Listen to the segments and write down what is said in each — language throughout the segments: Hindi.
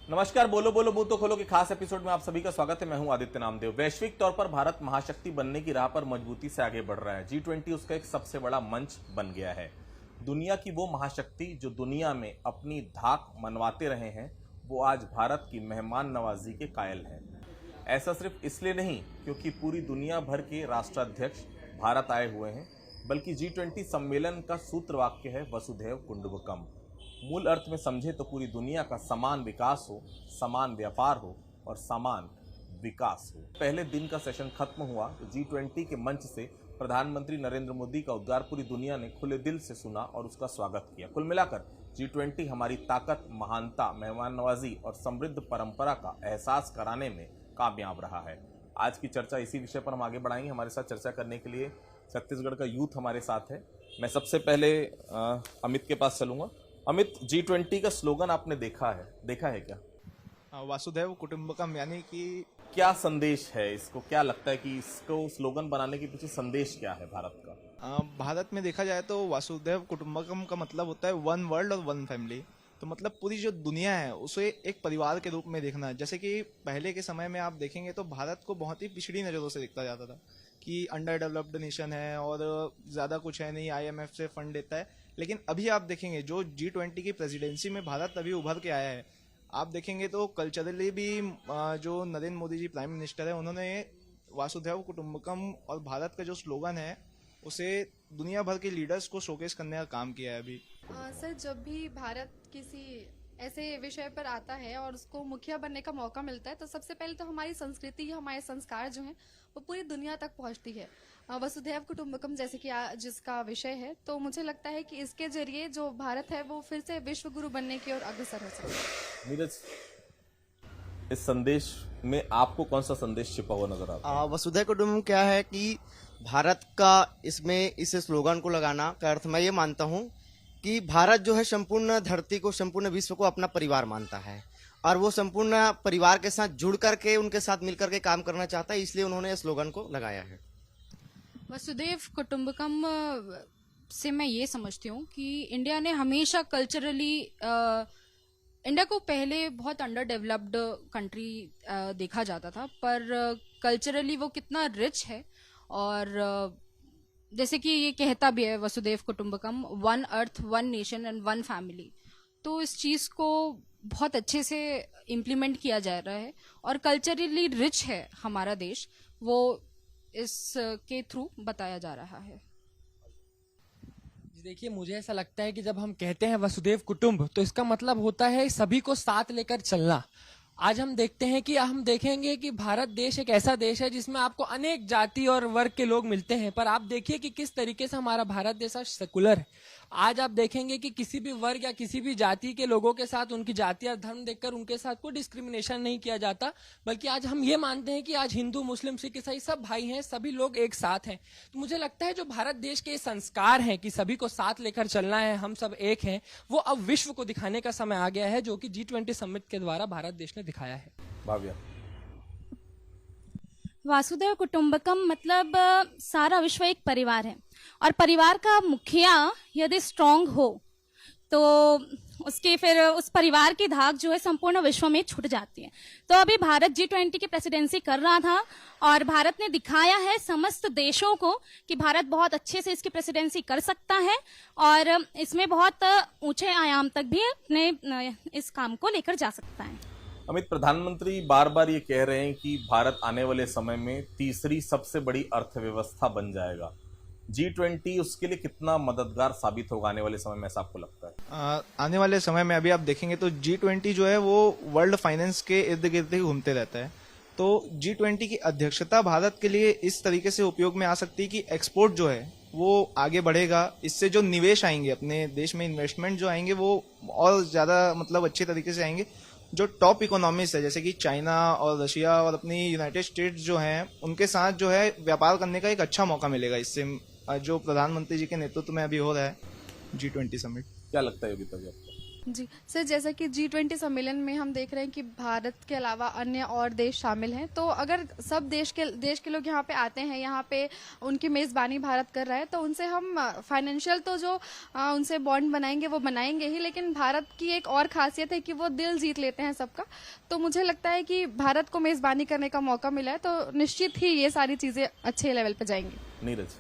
नमस्कार, बोलो बोलो मुंह तो खोलो के खास एपिसोड में आप सभी का स्वागत है। मैं हूं आदित्य नामदेव। वैश्विक तौर पर भारत महाशक्ति बनने की राह पर मजबूती से आगे बढ़ रहा है। G20 उसका एक सबसे बड़ा मंच बन गया है। दुनिया की वो महाशक्ति जो दुनिया में अपनी धाक मनवाते रहे हैं, वो आज भारत की मेहमान नवाजी के कायल हैं। ऐसा सिर्फ इसलिए नहीं क्योंकि पूरी दुनिया भर के राष्ट्राध्यक्ष भारत आए हुए हैं, बल्कि G20 सम्मेलन का सूत्र वाक्य है वसुधैव कुटुंबकम। मूल अर्थ में समझे तो पूरी दुनिया का समान विकास हो, समान व्यापार हो और समान विकास हो। पहले दिन का सेशन खत्म हुआ तो G20 के मंच से प्रधानमंत्री नरेंद्र मोदी का उद्गार पूरी दुनिया ने खुले दिल से सुना और उसका स्वागत किया। कुल मिलाकर G20 हमारी ताकत, महानता, मेहमान नवाजी और समृद्ध परंपरा का एहसास कराने में कामयाब रहा है। आज की चर्चा इसी विषय पर हम आगे बढ़ाएंगे। हमारे साथ चर्चा करने के लिए छत्तीसगढ़ का यूथ हमारे साथ है। मैं सबसे पहले अमित के पास चलूंगा। अमित, G20 का स्लोगन आपने देखा है क्या? वासुदेव कुटुंबकम, यानी कि क्या संदेश है इसको? क्या लगता है कि इसको स्लोगन बनाने के पीछे संदेश क्या है भारत का? भारत में देखा जाए तो वासुदेव कुटुंबकम का मतलब होता है वन वर्ल्ड और वन फैमिली। तो मतलब पूरी जो दुनिया है उसे एक परिवार के रूप में देखना। जैसे कि पहले के समय में आप देखेंगे तो भारत को बहुत ही पिछड़ी नज़रों से देखा जाता था कि अंडर डेवलप्ड नेशन है और ज़्यादा कुछ है नहीं, IMF से फंड देता है। लेकिन अभी आप देखेंगे जो G20 की प्रेसिडेंसी में भारत अभी उभर के आया है, आप देखेंगे तो कल्चरली भी जो नरेंद्र मोदी जी प्राइम मिनिस्टर है, उन्होंने वासुदेव कुटुंबकम और भारत का जो स्लोगन है उसे दुनिया भर के लीडर्स को शोकेस करने का काम किया है अभी। सर, जब भी भारत किसी ऐसे विषय पर आता है और उसको मुखिया बनने का मौका मिलता है तो सबसे पहले तो हमारी संस्कृति, हमारे संस्कार जो हैं वो पूरी दुनिया तक पहुंचती है। वसुधैव कुटुंबकम जैसे कि जिसका विषय है, तो मुझे लगता है कि इसके जरिए जो भारत है वो फिर से विश्व गुरु बनने की ओर अग्रसर हो सकता है। नीरज, इस संदेश में आपको कौन सा संदेश छिपा हुआ नजर आता है? वसुधैव कुटुंबकम क्या है कि भारत का इसमें इस स्लोगन को लगाना का अर्थ मैं ये मानता हूँ कि भारत जो है संपूर्ण धरती को, संपूर्ण विश्व को अपना परिवार मानता है और वो संपूर्ण परिवार के साथ जुड़ करके उनके साथ मिलकर के काम करना चाहता है, इसलिए उन्होंने इस स्लोगन को लगाया है। वसुधैव कुटुंबकम से मैं ये समझती हूँ कि इंडिया ने हमेशा कल्चरली इंडिया को पहले बहुत अंडर डेवलप्ड कंट्री देखा जाता था, पर कल्चरली वो कितना रिच है। और जैसे कि ये कहता भी है वसुधैव कुटुंबकम, one earth, one nation and one family. तो इस चीज को बहुत अच्छे से इम्प्लीमेंट किया जा रहा है और कल्चरली रिच है हमारा देश, वो इसके थ्रू बताया जा रहा है। देखिए, मुझे ऐसा लगता है कि जब हम कहते हैं वसुधैव कुटुंब, तो इसका मतलब होता है सभी को साथ लेकर चलना। आज हम देखते हैं कि हम देखेंगे कि भारत देश एक ऐसा देश है जिसमें आपको अनेक जाति और वर्ग के लोग मिलते हैं, पर आप देखिए कि किस तरीके से हमारा भारत देश सेकुलर है। आज आप देखेंगे कि किसी भी वर्ग या किसी भी जाति के लोगों के साथ उनकी जाति या धर्म देखकर उनके साथ कोई डिस्क्रिमिनेशन नहीं किया जाता, बल्कि आज हम ये मानते हैं कि आज हिंदू, मुस्लिम, सिख, ईसाई सब भाई हैं, सभी लोग एक साथ हैं। तो मुझे लगता है जो भारत देश के संस्कार हैं कि सभी को साथ लेकर चलना है, हम सब एक हैं, वो अब विश्व को दिखाने का समय आ गया है, जो कि G20 समिट के द्वारा भारत देश ने दिखाया है। भाव्या, वासुदेव कुटुंबकम मतलब सारा विश्व एक परिवार है और परिवार का मुखिया यदि स्ट्रांग हो तो उसके फिर उस परिवार की धाक जो है संपूर्ण विश्व में छूट जाती है। तो अभी भारत G20 की प्रेसिडेंसी कर रहा था और भारत ने दिखाया है समस्त देशों को कि भारत बहुत अच्छे से इसकी प्रेसिडेंसी कर सकता है और इसमें बहुत ऊंचे आयाम तक भी अपने इस काम को लेकर जा सकता है। अमित, प्रधानमंत्री बार बार ये कह रहे हैं कि भारत आने वाले समय में तीसरी सबसे बड़ी अर्थव्यवस्था बन जाएगा। G20 उसके लिए कितना मददगार साबित होगा आने वाले समय में, ऐसा आपको लगता है? आने वाले समय में अभी आप देखेंगे तो G20 जो है वो वर्ल्ड फाइनेंस के इर्द गिर्द ही घूमते रहता है। तो G20 की अध्यक्षता भारत के लिए इस तरीके से उपयोग में आ सकती है कि एक्सपोर्ट जो है वो आगे बढ़ेगा। इससे जो निवेश आएंगे, अपने देश में इन्वेस्टमेंट जो आएंगे वो और ज्यादा मतलब अच्छे तरीके से आएंगे। जो टॉप इकोनॉमीज है जैसे कि चाइना और रशिया और अपनी यूनाइटेड स्टेट्स जो हैं, उनके साथ जो है व्यापार करने का एक अच्छा मौका मिलेगा इससे, जो प्रधानमंत्री जी के नेतृत्व में अभी हो रहा है G20 समिट। क्या लगता है योगिता जी आपको? जी सर, जैसा कि G20 सम्मेलन में हम देख रहे हैं कि भारत के अलावा अन्य और देश शामिल हैं, तो अगर सब देश के लोग यहाँ पे आते हैं, यहाँ पे उनकी मेज़बानी भारत कर रहा है, तो उनसे हम फाइनेंशियल तो जो उनसे बॉन्ड बनाएंगे वो बनाएंगे ही, लेकिन भारत की एक और खासियत है कि वो दिल जीत लेते हैं सबका। तो मुझे लगता है कि भारत को मेज़बानी करने का मौका मिला है, तो निश्चित ही ये सारी चीज़ें अच्छे लेवल पर जाएंगी। नीरज,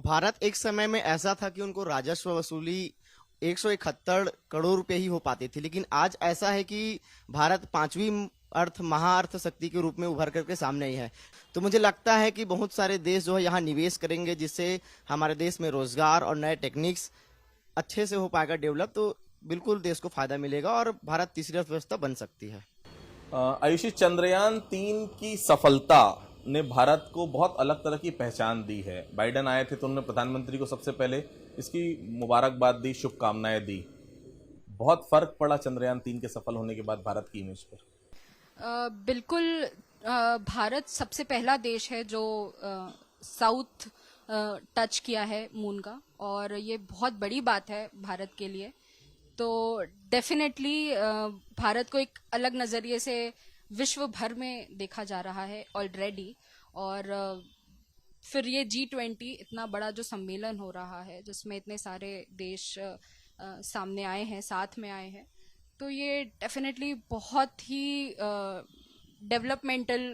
भारत एक समय में ऐसा था कि उनको राजस्व वसूली 171 करोड़ रुपए ही हो पाती थी, लेकिन आज ऐसा है कि भारत 5वीं महाअर्थ शक्ति के रूप में उभर करके सामने ही है। तो मुझे लगता है कि बहुत सारे देश जो है यहाँ निवेश करेंगे, जिससे हमारे देश में रोजगार और नए टेक्निक्स अच्छे से हो पाएगा डेवलप, तो बिल्कुल देश को फायदा मिलेगा और भारत तीसरी अर्थव्यवस्था बन सकती है। आयुषी, चंद्रयान 3 की सफलता ने भारत को बहुत अलग तरह की पहचान दी है। बाइडेन आए थे तो उन्होंने प्रधानमंत्री को सबसे पहले इसकी मुबारकबाद दी, शुभकामनाएं दी। बहुत फर्क पड़ा चंद्रयान 3 के सफल होने के बाद भारत की इमेज पर। बिल्कुल। भारत सबसे पहला देश है जो साउथ टच किया है मून का, और ये बहुत बड़ी बात है भारत के लिए। तो डेफिनेटली भारत को एक अलग नजरिए से विश्व भर में देखा जा रहा है ऑलरेडी। और फिर ये G20 इतना बड़ा जो सम्मेलन हो रहा है, जिसमें इतने सारे देश सामने आए हैं, साथ में आए हैं, तो ये डेफिनेटली बहुत ही डेवलपमेंटल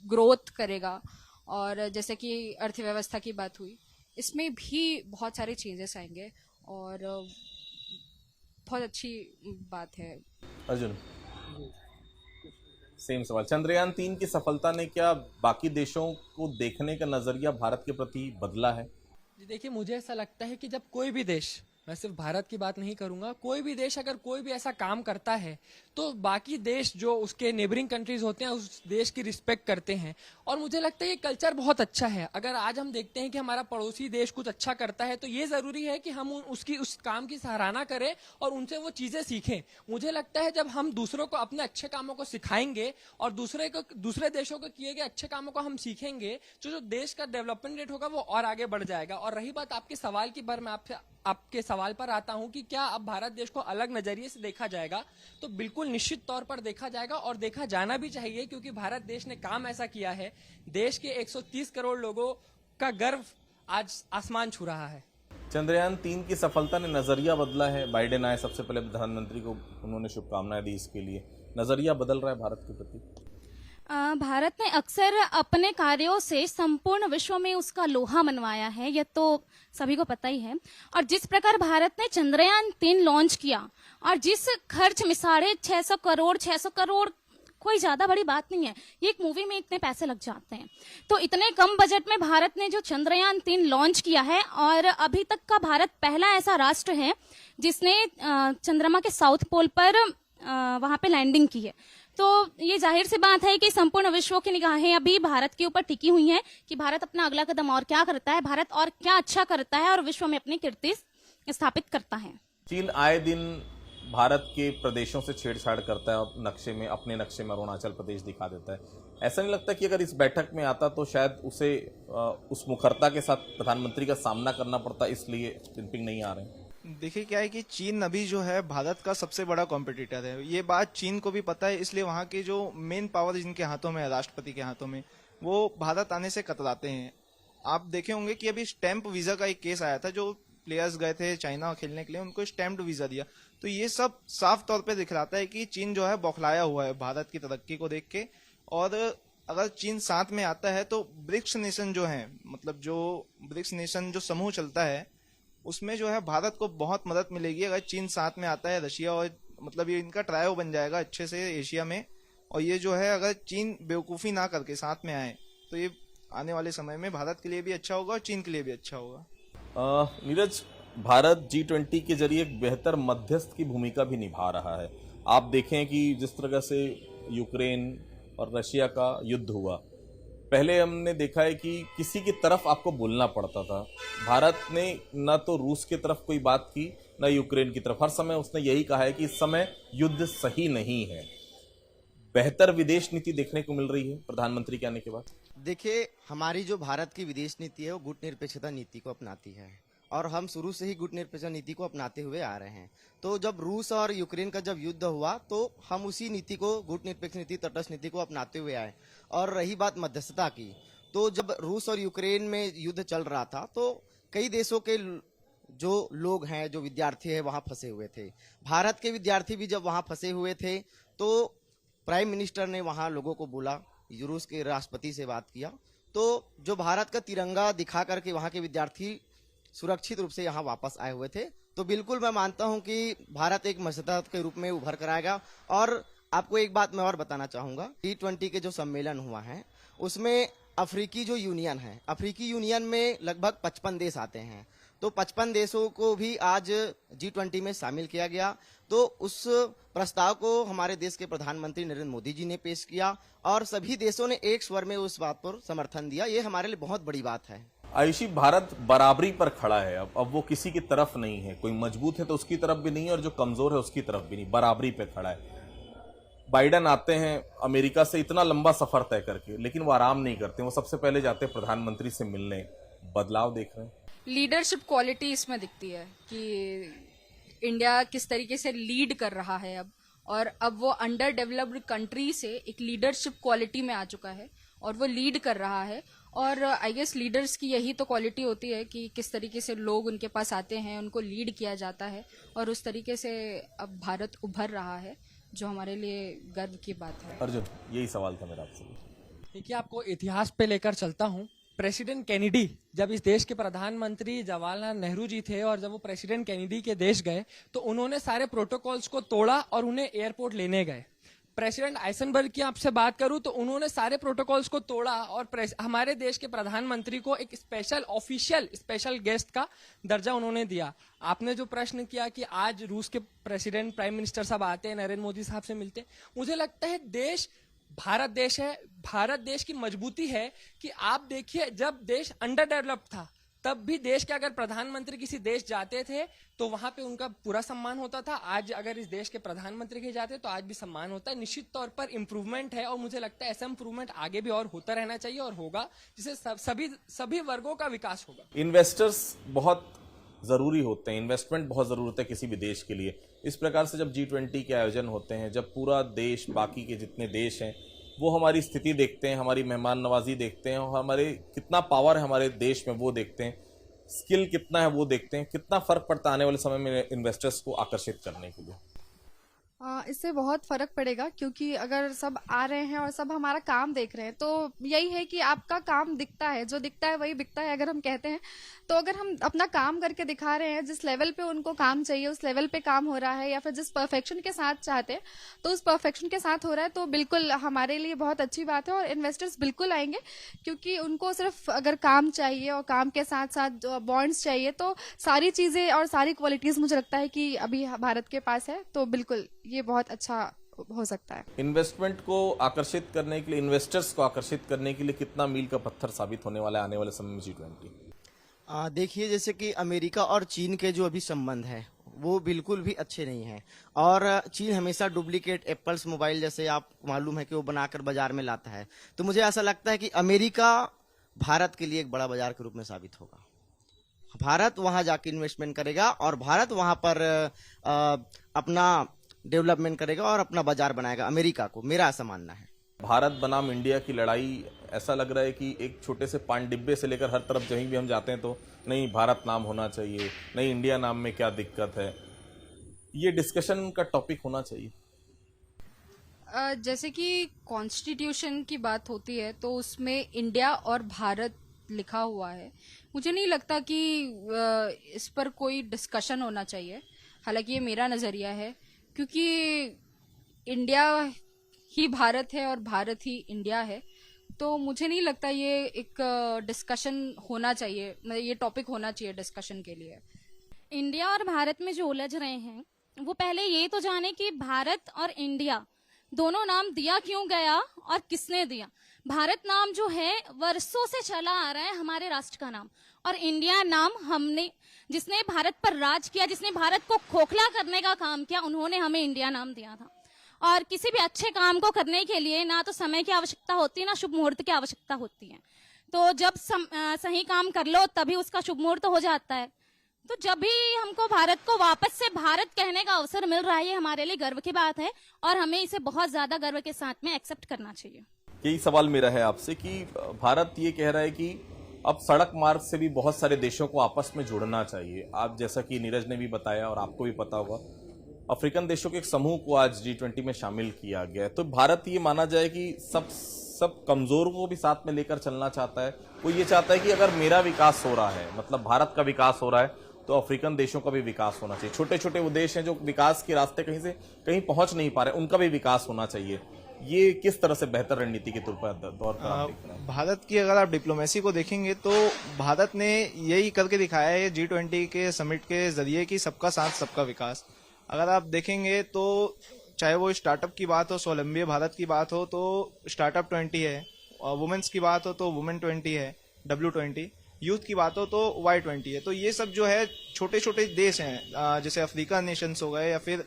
ग्रोथ करेगा। और जैसे कि अर्थव्यवस्था की बात हुई, इसमें भी बहुत सारे चेंजेस आएंगे और बहुत अच्छी बात है। अर्जुन, सेम सवाल। चंद्रयान 3 की सफलता ने क्या बाकी देशों को देखने का नजरिया भारत के प्रति बदला है? जी देखिए, मुझे ऐसा लगता है कि जब कोई भी देश, मैं सिर्फ भारत की बात नहीं करूंगा, कोई भी देश अगर कोई भी ऐसा काम करता है तो बाकी देश जो उसके नेबरिंग कंट्रीज होते हैं उस देश की रिस्पेक्ट करते हैं। और मुझे लगता है ये कल्चर बहुत अच्छा है। अगर आज हम देखते हैं कि हमारा पड़ोसी देश कुछ अच्छा करता है तो ये जरूरी है कि हम उस काम की सराहना करें और उनसे वो चीजें सीखें। मुझे लगता है जब हम दूसरों को अपने अच्छे कामों को सिखाएंगे और दूसरे देशों को किए गए अच्छे कामों को हम सीखेंगे, तो जो देश का डेवलपमेंट रेट होगा वो और आगे बढ़ जाएगा। और रही बात आपके सवाल की, पर मैं आपके सवाल पर आता हूं कि क्या अब भारत देश को अलग नजरिए से देखा जाएगा, तो बिल्कुल निश्चित तौर पर देखा जाएगा और देखा जाना भी चाहिए, क्योंकि भारत देश ने काम ऐसा किया है, देश के 130 करोड़ लोगों का गर्व आज आसमान छू रहा है। चंद्रयान 3 की सफलता ने नजरिया बदला है। बाइडेन आए, सबसे पहले प्रधानमंत्री को उन्होंने शुभकामनाएं दी, इसके लिए नजरिया बदल रहा है भारत के प्रति। भारत ने अक्सर अपने कार्यों से संपूर्ण विश्व में उसका लोहा मनवाया है, यह तो सभी को पता ही है। और जिस प्रकार भारत ने चंद्रयान 3 लॉन्च किया और जिस खर्च में 650 करोड़ कोई ज्यादा बड़ी बात नहीं है, ये एक मूवी में इतने पैसे लग जाते हैं। तो इतने कम बजट में भारत ने जो चंद्रयान 3 लॉन्च किया है, और अभी तक का भारत पहला ऐसा राष्ट्र है जिसने चंद्रमा के साउथ पोल पर वहां पे लैंडिंग की है। तो ये जाहिर सी बात है कि संपूर्ण विश्व की निगाहें अभी भारत के ऊपर टिकी हुई हैं कि भारत अपना अगला कदम और क्या करता है, भारत और क्या अच्छा करता है और विश्व में अपनी कीर्ति स्थापित करता है। चीन आए दिन भारत के प्रदेशों से छेड़छाड़ करता है और अपने नक्शे में अरुणाचल प्रदेश दिखा देता है। ऐसा नहीं लगता कि अगर इस बैठक में आता तो शायद उसे उस मुखरता के साथ प्रधानमंत्री का सामना करना पड़ता, इसलिए जिनपिंग नहीं आ रहे हैं? देखिए क्या है कि चीन अभी जो है भारत का सबसे बड़ा कॉम्पिटिटर है। ये बात चीन को भी पता है, इसलिए वहाँ की जो मेन पावर जिनके हाथों में है, राष्ट्रपति के हाथों में, वो भारत आने से कतराते हैं। आप देखे होंगे कि अभी स्टैंप वीजा का एक केस आया था, जो प्लेयर्स गए थे चाइना खेलने के लिए, उनको स्टैम्प्ड वीजा दिया। तो ये सब साफ तौर पे दिखलाता है कि चीन जो है बौखलाया हुआ है भारत की तरक्की को देख के। और अगर चीन साथ में आता है तो ब्रिक्स नेशन जो है, मतलब जो ब्रिक्स नेशन जो समूह चलता है, उसमें जो है भारत को बहुत मदद मिलेगी अगर चीन साथ में आता है। रशिया और मतलब ये इनका ट्रायो बन जाएगा अच्छे से एशिया में। और ये जो है अगर चीन बेवकूफ़ी ना करके साथ में आए तो ये आने वाले समय में भारत के लिए भी अच्छा होगा और चीन के लिए भी अच्छा होगा। नीरज, भारत G20 के जरिए एक बेहतर मध्यस्थ की भूमिका भी निभा रहा है। आप देखें कि जिस तरह से यूक्रेन और रशिया का युद्ध हुआ, पहले हमने देखा है कि किसी की तरफ आपको बोलना पड़ता था। भारत ने न तो रूस की तरफ कोई बात की, न यूक्रेन की तरफ। हर समय उसने यही कहा है कि इस समय युद्ध सही नहीं है। बेहतर विदेश नीति देखने को मिल रही है प्रधानमंत्री के आने के बाद। देखिए, हमारी जो भारत की विदेश नीति है वो गुटनिरपेक्षता नीति को अपनाती है। और हम शुरू से ही गुटनिरपेक्ष नीति को अपनाते हुए आ रहे हैं। तो जब रूस और यूक्रेन का जब युद्ध हुआ तो हम उसी नीति को, गुटनिरपेक्ष नीति, तटस्थ नीति को अपनाते हुए आए। और रही बात मध्यस्थता की, तो जब रूस और यूक्रेन में युद्ध चल रहा था तो कई देशों के जो लोग हैं, जो विद्यार्थी है, वहां फंसे हुए थे। भारत के विद्यार्थी भी जब वहां फंसे हुए थे तो प्राइम मिनिस्टर ने वहां लोगों को बोला, रूस के राष्ट्रपति से बात किया, तो जो भारत का तिरंगा दिखा करके वहां के विद्यार्थी सुरक्षित रूप से यहाँ वापस आए हुए थे। तो बिल्कुल मैं मानता हूं कि भारत एक मध्यस्थता के रूप में उभर कर आएगा। और आपको एक बात मैं और बताना चाहूंगा, G20 के जो सम्मेलन हुआ है उसमें अफ्रीकी जो यूनियन है, अफ्रीकी यूनियन में लगभग 55 देश आते हैं। तो 55 देशों को भी आज G20 में शामिल किया गया। तो उस प्रस्ताव को हमारे देश के प्रधानमंत्री नरेंद्र मोदी जी ने पेश किया और सभी देशों ने एक स्वर में उस बात पर समर्थन दिया। ये हमारे लिए बहुत बड़ी बात है। आयुषी, भारत बराबरी पर खड़ा है। अब वो किसी की तरफ नहीं है, कोई मजबूत है तो उसकी तरफ भी नहीं है और जो कमजोर है उसकी तरफ भी नहीं, बराबरी पे खड़ा है। बाइडन आते हैं अमेरिका से इतना लंबा सफर तय करके, लेकिन वो आराम नहीं करते, वो सबसे पहले जाते हैं प्रधानमंत्री से मिलने। बदलाव देख रहे हैं? लीडरशिप क्वालिटी इसमें दिखती है कि इंडिया किस तरीके से लीड कर रहा है अब, और अब वो अंडर डेवलप्ड कंट्री से एक लीडरशिप क्वालिटी में आ चुका है और वो लीड कर रहा है। और आई गेस लीडर्स की यही तो क्वालिटी होती है कि किस तरीके से लोग उनके पास आते हैं, उनको लीड किया जाता है, और उस तरीके से अब भारत उभर रहा है, जो हमारे लिए गर्व की बात है। अर्जुन, यही सवाल था मेरा आपसे। देखिए, आपको इतिहास पे लेकर चलता हूँ। प्रेसिडेंट कैनेडी जब इस देश के प्रधानमंत्री जवाहरलाल नेहरू जी थे, और जब वो प्रेसिडेंट कैनेडी के देश गए तो उन्होंने सारे प्रोटोकॉल्स को तोड़ा और उन्हें एयरपोर्ट लेने गए। प्रेसिडेंट आइसेनबर्ग की आपसे बात करूं तो उन्होंने सारे प्रोटोकॉल्स को तोड़ा और हमारे देश के प्रधानमंत्री को एक स्पेशल ऑफिशियल स्पेशल गेस्ट का दर्जा उन्होंने दिया। आपने जो प्रश्न किया कि आज रूस के प्रेसिडेंट, प्राइम मिनिस्टर साहब आते हैं, नरेंद्र मोदी साहब से मिलते हैं, मुझे लगता है देश भारत देश है। भारत देश की मजबूती है कि आप देखिए, जब देश अंडर डेवलप्ड था तब भी देश के अगर प्रधानमंत्री किसी देश जाते थे तो वहां पे उनका पूरा सम्मान होता था। आज अगर इस देश के प्रधानमंत्री के जाते तो आज भी सम्मान होता है। निश्चित तौर पर इंप्रूवमेंट है और मुझे लगता है ऐसा इंप्रूवमेंट आगे भी और होता रहना चाहिए और होगा, जिससे सभी वर्गों का विकास होगा। इन्वेस्टर्स बहुत जरूरी होते हैं, इन्वेस्टमेंट बहुत जरूरत है किसी भी देश के लिए। इस प्रकार से जब G20 के आयोजन होते हैं, जब पूरा देश, बाकी के जितने देश हैं, वो हमारी स्थिति देखते हैं, हमारी मेहमान नवाजी देखते हैं, और हमारे कितना पावर है हमारे देश में वो देखते हैं, स्किल कितना है वो देखते हैं, कितना फर्क पड़ता है आने वाले समय में इन्वेस्टर्स को आकर्षित करने के लिए। इससे बहुत फर्क पड़ेगा, क्योंकि अगर सब आ रहे हैं और सब हमारा काम देख रहे हैं तो यही है कि आपका काम दिखता है, जो दिखता है वही बिकता है, अगर हम कहते हैं। तो अगर हम अपना काम करके दिखा रहे हैं, जिस लेवल पे उनको काम चाहिए उस लेवल पे काम हो रहा है, या फिर जिस परफेक्शन के साथ चाहते हैं तो उस परफेक्शन के साथ हो रहा है, तो बिल्कुल हमारे लिए बहुत अच्छी बात है। और इन्वेस्टर्स बिल्कुल आएंगे, क्योंकि उनको सिर्फ अगर काम चाहिए और काम के साथ साथ बॉन्ड्स चाहिए, तो सारी चीजें और सारी क्वालिटीज मुझे लगता है कि अभी भारत के पास है, तो बिल्कुल ये बहुत अच्छा हो सकता है। इन्वेस्टमेंट को आकर्षित करने के लिए, इन्वेस्टर्स को आकर्षित करने के लिए कितना मील का पत्थर साबित होने वाला है आने वाले समय में G20? देखिए, जैसे कि अमेरिका और चीन के जो अभी संबंध है वो बिल्कुल भी अच्छे नहीं हैं। और चीन हमेशा डुप्लीकेट एप्पल्स मोबाइल, जैसे आप मालूम है कि वो बनाकर बाजार में लाता है। तो मुझे ऐसा लगता है कि अमेरिका भारत के लिए एक बड़ा बाजार के रूप में साबित होगा। भारत वहां जाके इन्वेस्टमेंट करेगा और भारत वहां पर अपना डेवलपमेंट करेगा और अपना बाजार बनाएगा अमेरिका को, मेरा ऐसा मानना है। भारत बनाम इंडिया की लड़ाई, ऐसा लग रहा है कि एक छोटे से पान डिब्बे से लेकर हर तरफ जहीं भी हम जाते हैं तो नहीं भारत नाम होना चाहिए, नहीं इंडिया नाम में क्या दिक्कत है, ये डिस्कशन का टॉपिक होना चाहिए। जैसे कि कॉन्स्टिट्यूशन की बात होती है तो उसमें इंडिया और भारत लिखा हुआ है। मुझे नहीं लगता कि इस पर कोई डिस्कशन होना चाहिए, हालांकि ये मेरा नजरिया है, क्योंकि इंडिया ही भारत है और भारत ही इंडिया है। तो मुझे नहीं लगता ये एक डिस्कशन होना चाहिए, मतलब ये टॉपिक होना चाहिए डिस्कशन के लिए। इंडिया और भारत में जो उलझ रहे हैं वो पहले ये तो जाने कि भारत और इंडिया दोनों नाम दिया क्यों गया और किसने दिया। भारत नाम जो है वर्षों से चला आ रहा है हमारे राष्ट्र का नाम, और इंडिया नाम हमने, जिसने भारत पर राज किया, जिसने भारत को खोखला करने का काम किया, उन्होंने हमें इंडिया नाम दिया था। और किसी भी अच्छे काम को करने के लिए ना तो समय की आवश्यकता होती है, ना शुभ मुहूर्त की आवश्यकता होती है। तो जब सही काम कर लो तभी उसका शुभ मुहूर्त हो जाता है। तो जब भी हमको भारत को वापस से भारत कहने का अवसर मिल रहा है, ये हमारे लिए गर्व की बात है और हमें इसे बहुत ज्यादा गर्व के साथ में एक्सेप्ट करना चाहिए। यही सवाल मेरा है आपसे कि भारत ये कह रहा है कि अब सड़क मार्ग से भी बहुत सारे देशों को आपस में जुड़ना चाहिए। आप जैसा कि नीरज ने भी बताया और आपको भी पता होगा, अफ्रीकन देशों के एक समूह को आज G20 में शामिल किया गया है। तो भारत ये माना जाए कि सब कमजोरों को भी साथ में लेकर चलना चाहता है। वो ये चाहता है कि अगर मेरा विकास हो रहा है, मतलब भारत का विकास हो रहा है, तो अफ्रीकन देशों का भी विकास होना चाहिए। छोटे छोटे वो देश हैं जो विकास के रास्ते कहीं से कहीं पहुंच नहीं पा रहे, उनका भी विकास होना चाहिए। ये किस तरह से बेहतर रणनीति के तौर पर आप देख रहे हैं? भारत की अगर आप डिप्लोमेसी को देखेंगे तो भारत ने यही करके दिखाया है G20 के समिट के जरिए कि सबका साथ सबका विकास। अगर आप देखेंगे तो चाहे वो स्टार्टअप की बात हो, स्वावलंबी भारत की बात हो तो स्टार्टअप 20 है, और वुमेन्स की बात हो तो वुमेन 20 है, W20, यूथ की बात हो तो Y20 है। तो ये सब जो है छोटे छोटे देश हैं, जैसे अफ्रीका नेशंस हो गए या फिर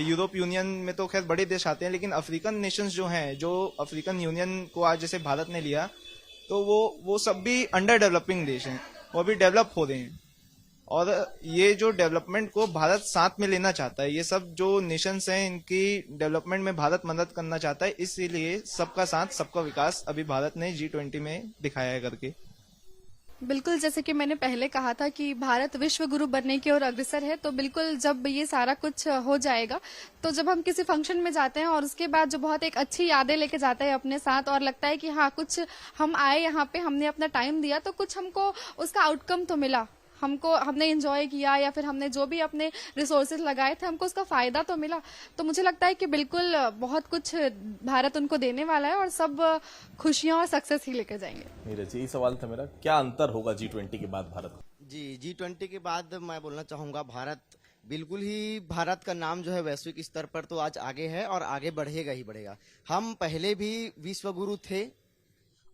यूरोप यूनियन में तो खैर बड़े देश आते हैं, लेकिन अफ्रीकन नेशंस जो हैं, जो अफ्रीकन यूनियन को आज जैसे भारत ने लिया, तो वो सब भी अंडर डेवलपिंग देश हैं, वो अभी डेवलप हो रहे हैं। और ये जो डेवलपमेंट को भारत साथ में लेना चाहता है, ये सब जो नेशंस हैं इनकी डेवलपमेंट में भारत मदद करना चाहता है, इसीलिए सबका साथ सबका विकास अभी भारत ने G20 में दिखाया है करके। बिल्कुल, जैसे कि मैंने पहले कहा था कि भारत विश्व गुरु बनने की ओर अग्रसर है। तो बिल्कुल जब ये सारा कुछ हो जाएगा, तो जब हम किसी फंक्शन में जाते हैं और उसके बाद जो बहुत एक अच्छी यादें लेके जाते हैं अपने साथ, और लगता है कि हाँ कुछ हम आए यहाँ पे, हमने अपना टाइम दिया, तो कुछ हमको उसका आउटकम तो मिला, हमने एंजॉय किया या फिर हमने जो भी अपने रिसोर्सेज लगाए थे हमको उसका फायदा तो मिला। तो मुझे लगता है कि बिल्कुल बहुत कुछ भारत उनको देने वाला है और सब खुशियां और सक्सेस ही लेकर जाएंगे। नीरज, यही सवाल था मेरा, क्या अंतर होगा G20 के बाद भारत? जी, G20 के बाद मैं बोलना चाहूँगा बिल्कुल ही भारत का नाम जो है वैश्विक स्तर पर तो आज आगे है और आगे बढ़ेगा ही बढ़ेगा। हम पहले भी विश्व गुरु थे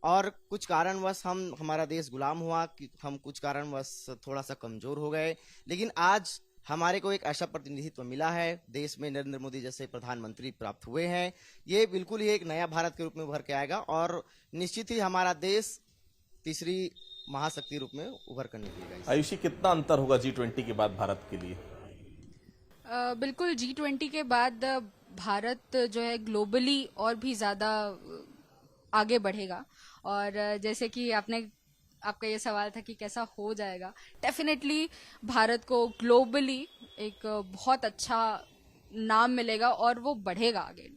और कुछ कारणवश हमारा देश गुलाम हुआ, कि हम कुछ कारणवश थोड़ा सा कमजोर हो गए, लेकिन आज हमारे को एक ऐसा प्रतिनिधित्व मिला है, देश में नरेंद्र मोदी जैसे प्रधानमंत्री प्राप्त हुए हैं। ये बिल्कुल ही एक नया भारत के रूप में उभर के आएगा और निश्चित ही हमारा देश तीसरी महाशक्ति रूप में उभर कर निकलेगा। आयुषी, कितना अंतर होगा G20 के बाद भारत के लिए? बिल्कुल G20 के बाद भारत जो है ग्लोबली और भी ज्यादा आगे बढ़ेगा। और जैसे कि आपका ये सवाल था कि कैसा हो जाएगा, डेफिनेटली भारत को ग्लोबली एक बहुत अच्छा नाम मिलेगा और वो बढ़ेगा आगे।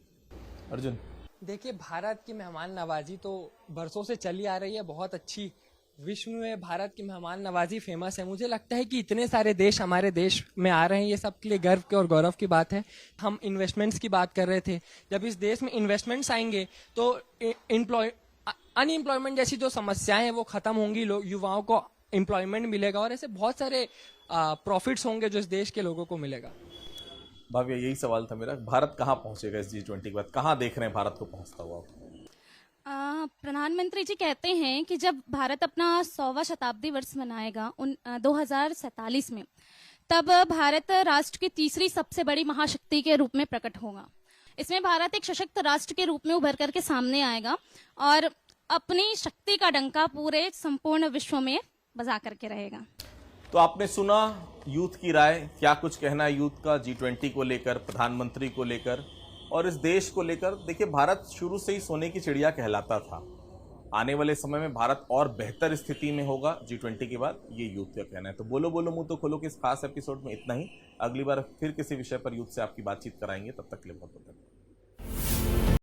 अर्जुन, देखिए, भारत की मेहमान नवाजी तो बरसों से चली आ रही है, बहुत अच्छी। विश्व में भारत की मेहमान नवाजी फेमस है। मुझे लगता है कि इतने सारे देश हमारे देश में आ रहे हैं, ये सबके लिए गर्व की और गौरव की बात है। हम इन्वेस्टमेंट्स की बात कर रहे थे, जब इस देश में इन्वेस्टमेंट्स आएंगे तो अनएम्प्लॉयमेंट जैसी जो समस्याएं हैं वो खत्म होंगी, युवाओं को एम्प्लॉयमेंट मिलेगा और ऐसे बहुत सारे प्रॉफिट्स होंगे जो इस देश के लोगों को मिलेगा। भाव्य, यही सवाल था मेरा, भारत कहाँ पहुंचेगा इस G20 के बाद? कहाँ देख रहे हैं भारत को पहुंचता हुआ? प्रधानमंत्री जी कहते हैं कि जब भारत अपना 100वां शताब्दी वर्ष मनाएगा 2047 में, तब भारत राष्ट्र की तीसरी सबसे बड़ी महाशक्ति के रूप में प्रकट होगा। इसमें भारत एक सशक्त राष्ट्र के रूप में उभर करके सामने आएगा और अपनी शक्ति का डंका पूरे संपूर्ण विश्व में बजा करके रहेगा। तो आपने सुना यूथ की राय, क्या कुछ कहना है यूथ का G20 को लेकर, प्रधानमंत्री को लेकर और इस देश को लेकर। देखिए, भारत शुरू से ही सोने की चिड़िया कहलाता था। आने वाले समय में भारत और बेहतर स्थिति में होगा G20 के बाद, ये यूथ का कहना है। तो बोलो बोलो मुंह तो खोलो कि इस खास एपिसोड में इतना ही। अगली बार फिर किसी विषय पर यूथ से आपकी बातचीत कराएंगे, तब तक के लिए बहुत बहुत धन्यवाद।